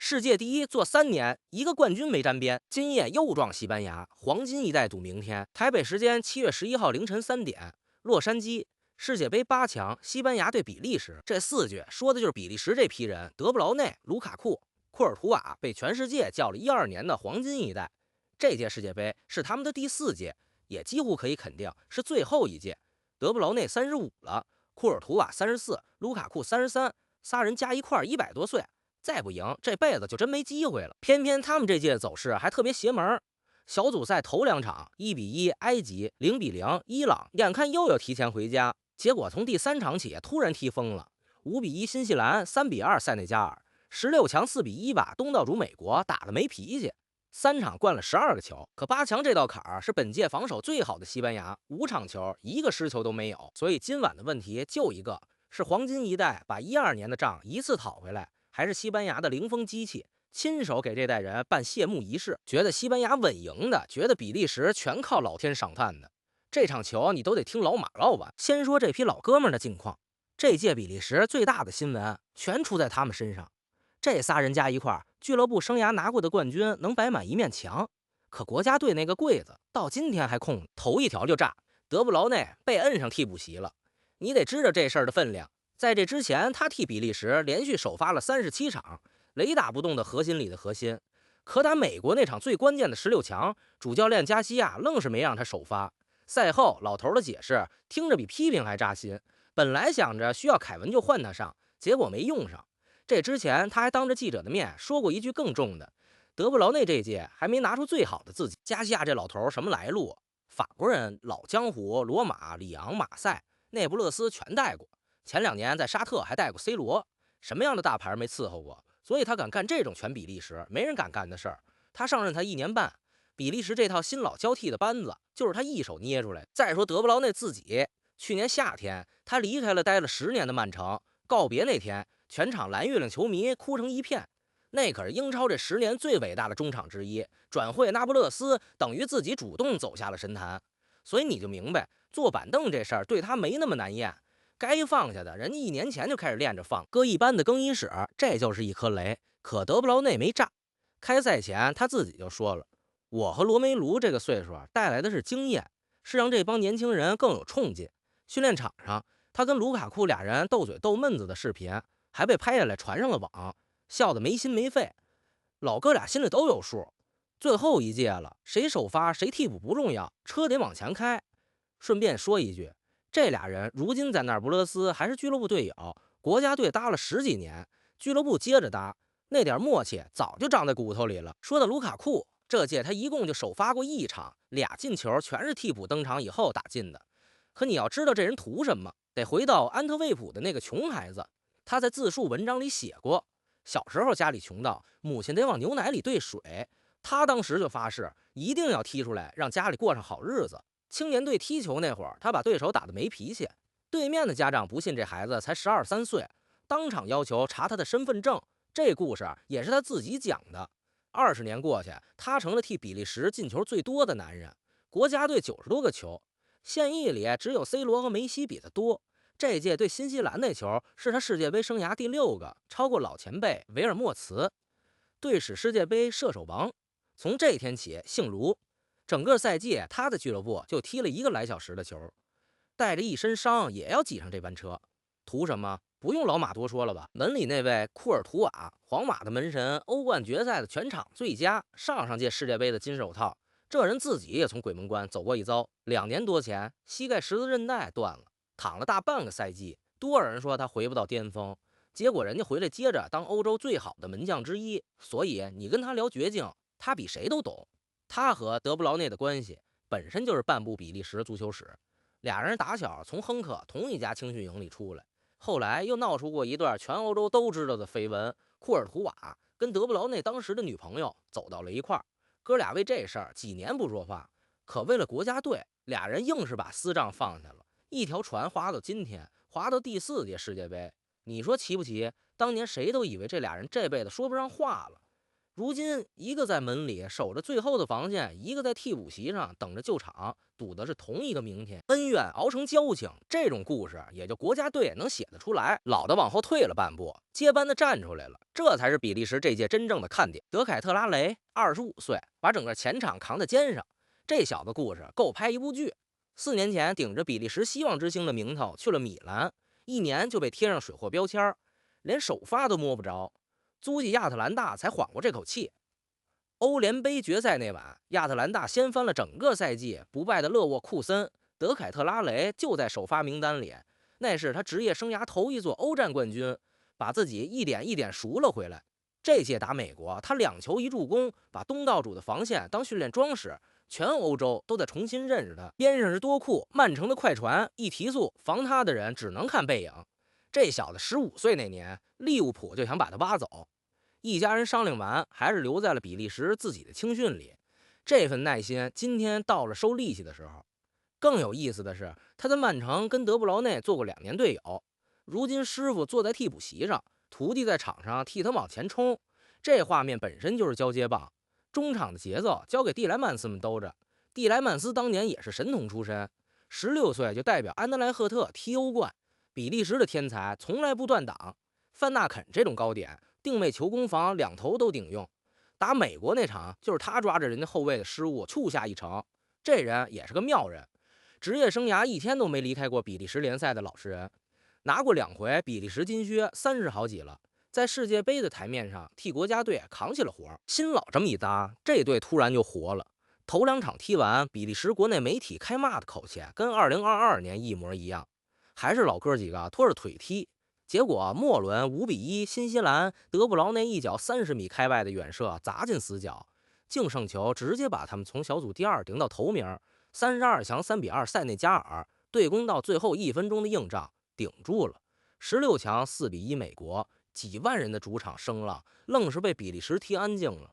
世界第一做3年，一个冠军没沾边。今夜又撞西班牙，黄金一代赌明天。台北时间7月11号凌晨3点，洛杉矶。世界杯8强，西班牙对比利时。这4句说的就是比利时这批人：德布劳内、卢卡库、库尔图瓦被全世界叫了12年的黄金一代。这届世界杯是他们的第4届，也几乎可以肯定是最后一届。德布劳内35了，库尔图瓦34，卢卡库33，仨人加一块100多岁。再不赢，这辈子就真没机会了。偏偏他们这届的走势还特别邪门，小组赛头2场1-1埃及，0-0伊朗，眼看又要提前回家，结果从第3场起突然踢疯了，5-1新西兰，3-2塞内加尔，16强4-1把东道主美国打得没脾气，3场灌了12个球。可8强这道坎儿是本届防守最好的西班牙，5场球1个失球都没有。所以今晚的问题就一个，是黄金一代把12年的账一次讨回来，还是西班牙的零封机器亲手给这代人办谢幕仪式？觉得西班牙稳赢的，觉得比利时全靠老天赏饭的，这场球你都得听老马唠完。先说这批老哥们的近况，这届比利时最大的新闻全出在他们身上。这仨人加一块，俱乐部生涯拿过的冠军能摆满一面墙。可国家队那个柜子到今天还空，头一条就炸，德布劳内被摁上替补席了。你得知道这事儿的分量。在这之前，他替比利时连续首发了37场，雷打不动的核心里的核心。可打美国那场最关键的16强，主教练加西亚愣是没让他首发。赛后，老头的解释听着比批评还扎心。本来想着需要凯文就换他上，结果没用上。这之前他还当着记者的面说过一句更重的：德布劳内这届还没拿出最好的自己。加西亚这老头什么来路？法国人，老江湖，罗马、里昂、马赛、那不勒斯全带过。前2年在沙特还带过 C 罗，什么样的大牌没伺候过？所以他敢干这种全比利时没人敢干的事儿。他上任才1年半，比利时这套新老交替的班子就是他一手捏出来。再说德布劳内自己，去年夏天他离开了待了10年的曼城，告别那天，全场蓝月亮球迷哭成一片。那可是英超这10年最伟大的中场之一，转会那不勒斯等于自己主动走下了神坛。所以你就明白，坐板凳这事儿对他没那么难咽。该放下的，人家1年前就开始练着放，搁一般的更衣室，这就是一颗雷。可德布劳内没炸，开赛前他自己就说了：“我和罗梅卢这个岁数带来的是经验，是让这帮年轻人更有冲劲。”训练场上，他跟卢卡库俩人斗嘴斗闷子的视频还被拍下来传上了网，笑得没心没肺。老哥俩心里都有数，最后一届了，谁首发谁替补不重要，车得往前开。顺便说一句，这俩人如今在那不勒斯还是俱乐部队友，国家队搭了10几年，俱乐部接着搭，那点默契早就长在骨头里了。说到卢卡库，这届他一共就首发过1场，2进球全是替补登场以后打进的。可你要知道这人图什么，得回到安特卫普的那个穷孩子。他在自述文章里写过，小时候家里穷到母亲得往牛奶里兑水，他当时就发誓一定要踢出来，让家里过上好日子。青年队踢球那会儿，他把对手打得没脾气，对面的家长不信这孩子才12、13岁，当场要求查他的身份证。这故事也是他自己讲的。20年过去，他成了替比利时进球最多的男人，国家队90多个球，现役里只有 C 罗和梅西比他多。这届对新西兰那球是他世界杯生涯第6个，超过老前辈维尔莫茨，队史世界杯射手王。从这天起姓卢。整个赛季，他在俱乐部就踢了1个来小时的球，带着一身伤也要挤上这班车，图什么？不用老马多说了吧？门里那位库尔图瓦，皇马的门神，欧冠决赛的全场最佳，上届世界杯的金手套。这人自己也从鬼门关走过一遭，2年多前膝盖十字韧带断了，躺了大半个赛季，多少人说他回不到巅峰，结果人家回来接着当欧洲最好的门将之一。所以你跟他聊绝境，他比谁都懂。他和德布劳内的关系本身就是半部比利时足球史，俩人打小从亨克同一家青训营里出来，后来又闹出过一段全欧洲都知道的绯闻，库尔图瓦跟德布劳内当时的女朋友走到了一块儿，哥俩为这事儿几年不说话，可为了国家队，俩人硬是把私账放下了，一条船划到今天，划到第4届世界杯，你说奇不奇？当年谁都以为这俩人这辈子说不上话了。如今一个在门里守着最后的防线，一个在替补席上等着救场，赌的是同一个明天。恩怨熬成交情，这种故事也就国家队能写得出来。老的往后退了半步，接班的站出来了，这才是比利时这届真正的看点。德凯特拉雷25岁，把整个前场扛在肩上，这小子故事够拍一部剧。4年前顶着比利时希望之星的名头去了米兰，1年就被贴上水货标签，连首发都摸不着。租借亚特兰大才缓过这口气。欧联杯决赛那晚，亚特兰大掀翻了整个赛季不败的勒沃库森，德凯特拉雷就在首发名单里，那是他职业生涯头一座欧战冠军，把自己一点一点赎了回来。这届打美国，他2球1助攻，把东道主的防线当训练装使，全欧洲都在重新认识他。边上是多库，曼城的快船一提速，防他的人只能看背影。这小子15岁那年，利物浦就想把他挖走。一家人商量完，还是留在了比利时自己的青训里。这份耐心，今天到了收利息的时候。更有意思的是，他在曼城跟德布劳内做过2年队友，如今师傅坐在替补席上，徒弟在场上替他往前冲，这画面本身就是交接棒。中场的节奏交给蒂莱曼斯们兜着。蒂莱曼斯当年也是神童出身，16岁就代表安德莱赫特踢欧冠。比利时的天才从来不断档，范纳肯这种高点定位球攻防2头都顶用。打美国那场就是他抓着人家后卫的失误触下一城，这人也是个妙人。职业生涯1天都没离开过比利时联赛的老实人，拿过2回比利时金靴，30好几了。在世界杯的台面上替国家队扛起了活。新老这么一搭，这队突然就活了。头2场踢完，比利时国内媒体开骂的口气跟2022年一模一样，还是老哥几个拖着腿踢。结果末轮5-1，新西兰德布劳内一脚30米开外的远射砸进死角，净胜球直接把他们从小组第2顶到头名。32强3-2塞内加尔，对攻到最后1分钟的硬仗顶住了。16强4-1美国，几万人的主场声浪愣是被比利时踢安静了。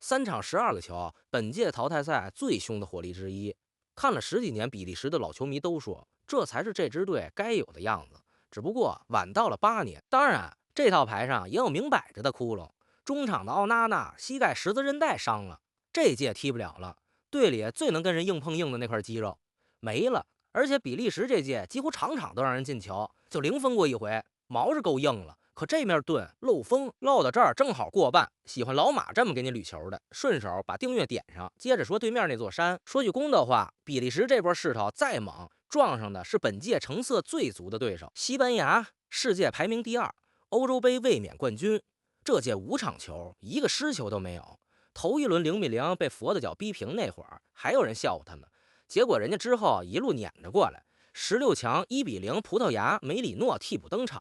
3场12个球，本届淘汰赛最凶的火力之一。看了10几年比利时的老球迷都说，这才是这支队该有的样子。只不过晚到了8年。当然，这套牌上也有明摆着的窟窿。中场的奥纳纳膝盖十字韧带伤了，这届踢不了了。队里最能跟人硬碰硬的那块肌肉没了，而且比利时这届几乎场场都让人进球，就0封过1回，毛是够硬了。可这面盾漏风漏到这儿正好过半，喜欢老马这么给你捋球的，顺手把订阅点上。接着说对面那座山，说句公道话，比利时这波势头再猛，撞上的是本届成色最足的对手西班牙，世界排名第2，欧洲杯卫冕冠军。这届5场球1个失球都没有。头一轮0-0被佛的脚逼平那会儿，还有人笑话他们，结果人家之后一路撵着过来。16强1-0葡萄牙，梅里诺替补登场，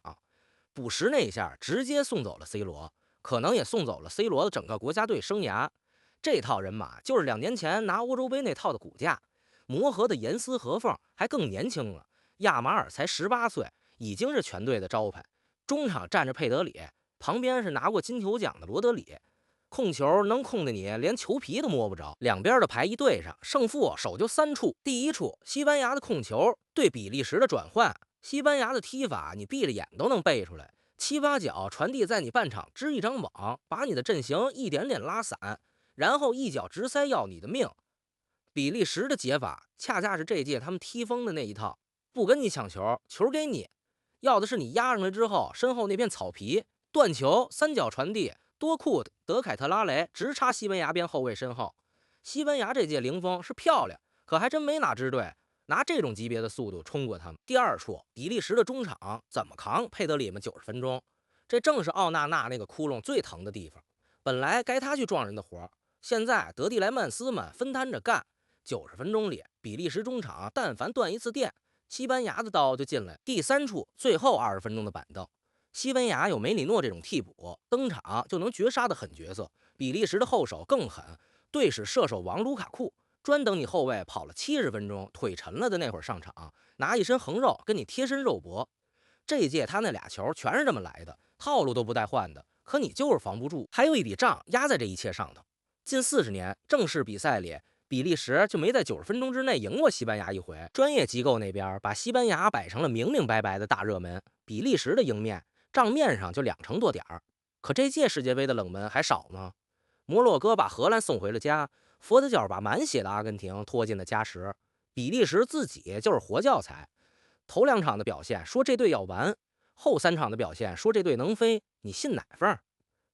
补时那一下直接送走了 C 罗，可能也送走了 C 罗的整个国家队生涯。这套人马就是2年前拿欧洲杯那套的骨架，磨合的严丝合缝，还更年轻了。亚马尔才18岁，已经是全队的招牌。中场站着佩德里，旁边是拿过金球奖的罗德里，控球能控的你连球皮都摸不着。两边的牌一对上，胜负手就3处。第一处，西班牙的控球对比利时的转换，西班牙的踢法你闭着眼都能背出来，7、8脚传递在你半场织一张网，把你的阵型一点点拉散，然后一脚直塞要你的命。比利时的解法恰恰是这届他们踢疯的那一套，不跟你抢球，球给你，要的是你压上来之后身后那片草皮，断球3脚传递，多库德凯特拉雷直插西班牙边后卫身后。西班牙这届零封是漂亮，可还真没哪支队拿这种级别的速度冲过他们。第二处，比利时的中场怎么扛佩德里们90分钟？这正是奥纳纳那个窟窿最疼的地方。本来该他去撞人的活，现在德蒂莱曼斯们分摊着干。90分钟里，比利时中场但凡断一次电，西班牙的刀就进来。第三处，最后20分钟的板凳，西班牙有梅里诺这种替补登场就能绝杀的狠角色，比利时的后手更狠，队史射手王卢卡库专等你后卫跑了70分钟腿沉了的那会儿上场，拿一身横肉跟你贴身肉搏。这一届他那俩球全是这么来的，套路都不带换的，可你就是防不住。还有一笔账压在这一切上头，近40年正式比赛里，比利时就没在90分钟之内赢过西班牙一回。专业机构那边把西班牙摆成了明明白白的大热门，比利时的赢面账面上就2成多点儿。可这届世界杯的冷门还少吗？摩洛哥把荷兰送回了家，佛得角把满血的阿根廷拖进了加时，比利时自己就是活教材。头2场的表现说这队要完，后3场的表现说这队能飞，你信哪份？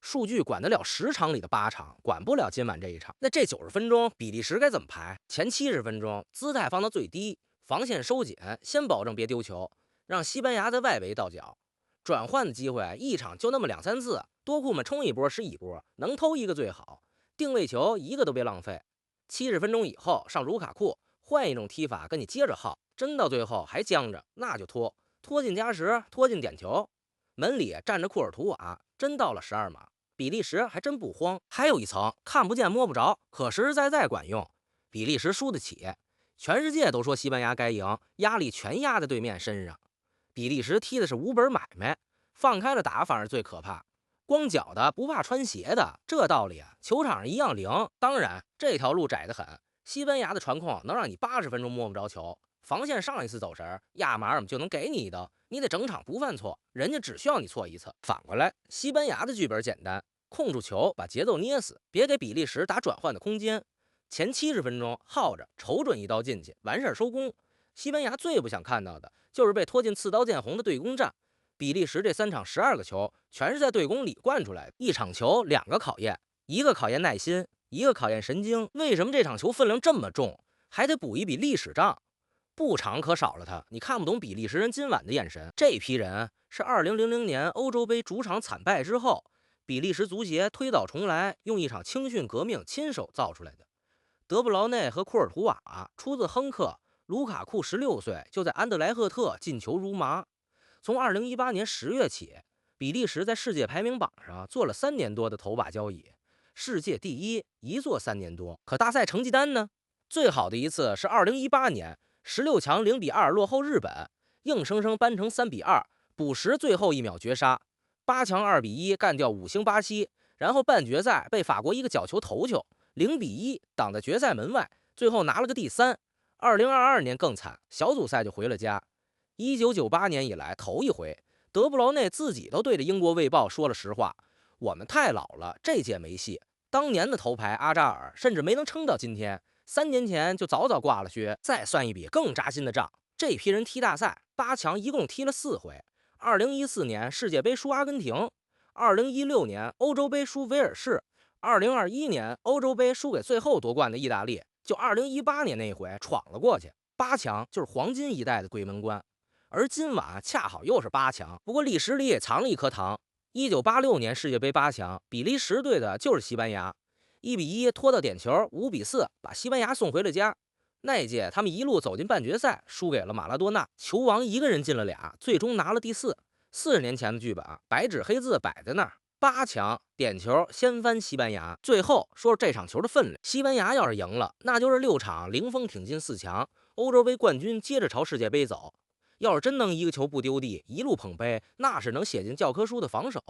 数据管得了10场里的8场，管不了今晚这一场。那这90分钟，比利时该怎么排？前70分钟，姿态放到最低，防线收紧，先保证别丢球，让西班牙在外围倒脚。转换的机会一场就那么2、3次，多库们冲一波是一波，能偷一个最好。定位球一个都别浪费。70分钟以后上卢卡库，换一种踢法跟你接着耗，真到最后还僵着，那就拖进加时，拖进点球。门里站着库尔图瓦，真到了12码。比利时还真不慌，还有一层看不见摸不着，可实实在在管用。比利时输得起，全世界都说西班牙该赢，压力全压在对面身上。比利时踢的是无本买卖，放开了打反而最可怕。光脚的不怕穿鞋的，这道理啊，球场上一样灵。当然，这条路窄得很，西班牙的传控能让你80分钟摸不着球，防线上一次走神，亚马尔就能给你一刀，你得整场不犯错，人家只需要你错一次。反过来，西班牙的剧本简单，控住球，把节奏捏死，别给比利时打转换的空间。前70分钟耗着，瞅准一刀进去，完事儿收工。西班牙最不想看到的就是被拖进刺刀见红的对攻战。比利时这3场12个球全是在对攻里灌出来的，一场球2个考验，一个考验耐心，一个考验神经。为什么这场球分量这么重？还得补一笔历史账。布场可少了他，你看不懂比利时人今晚的眼神。这批人是2000年欧洲杯主场惨败之后，比利时足协推倒重来，用一场青训革命亲手造出来的。德布劳内和库尔图瓦出自亨克，卢卡库16岁就在安德莱赫特进球如麻。从2018年10月起，比利时在世界排名榜上做了3年多的头把交椅，世界第一一做3年多。可大赛成绩单呢？最好的一次是2018年16强0-2落后日本，硬生生扳成3-2，补时最后1秒绝杀。8强2-1干掉5星巴西，然后半决赛被法国一个角球头球0-1挡在决赛门外，最后拿了个第3。2022年更惨，小组赛就回了家。1998年以来头一回，德布劳内自己都对着英国卫报说了实话：我们太老了，这届没戏。当年的头牌阿扎尔甚至没能撑到今天，3年前就早早挂了靴。再算一笔更扎心的账，这批人踢大赛8强一共踢了4回。2014年世界杯输阿根廷，2016年欧洲杯输威尔士，2021年欧洲杯输给最后夺冠的意大利，就2018年那一回闯了过去。8强就是黄金一代的鬼门关。而今晚恰好又是8强，不过历史里也藏了一颗糖。1986年世界杯8强，比利时队的就是西班牙，1-1拖到点球，5-4把西班牙送回了家。那一届他们一路走进半决赛，输给了马拉多纳，球王一个人进了俩，最终拿了第4。40年前的剧本，白纸黑字摆在那儿，8强点球掀翻西班牙。最后说说这场球的分量，西班牙要是赢了，那就是6场零封挺进4强，欧洲杯冠军接着朝世界杯走。要是真能一个球不丢地，一路捧杯，那是能写进教科书的防守，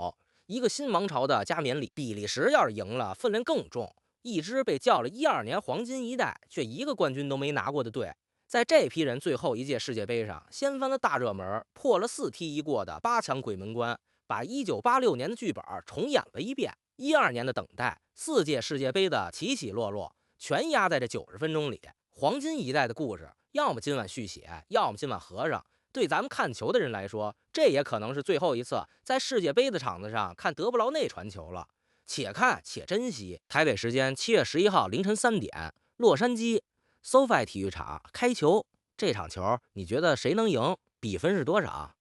一个新王朝的加冕礼。比利时要是赢了，分量更重，一支被叫了12年黄金一代，却一个冠军都没拿过的队，在这批人最后一届世界杯上掀翻了大热门，破了4踢1过的8强鬼门关，把1986年的剧本重演了一遍。12年的等待，4届世界杯的起起落落，全压在这90分钟里。黄金一代的故事，要么今晚续写，要么今晚合上。对咱们看球的人来说，这也可能是最后一次在世界杯的场子上看德布劳内传球了。且看且珍惜。台北时间7月11号凌晨3点，洛杉矶 SoFi 体育场开球。这场球你觉得谁能赢？比分是多少？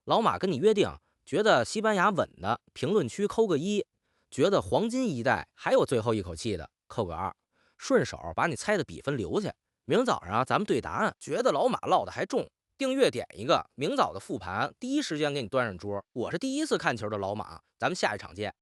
老马跟你约定，觉得西班牙稳的，评论区扣个1；觉得黄金一代还有最后一口气的，扣个2。顺手把你猜的比分留下，明早上咱们对答案。觉得老马唠的还重，订阅点一个，明早的复盘第一时间给你端上桌。我是第一次看球的老马，咱们下一场见。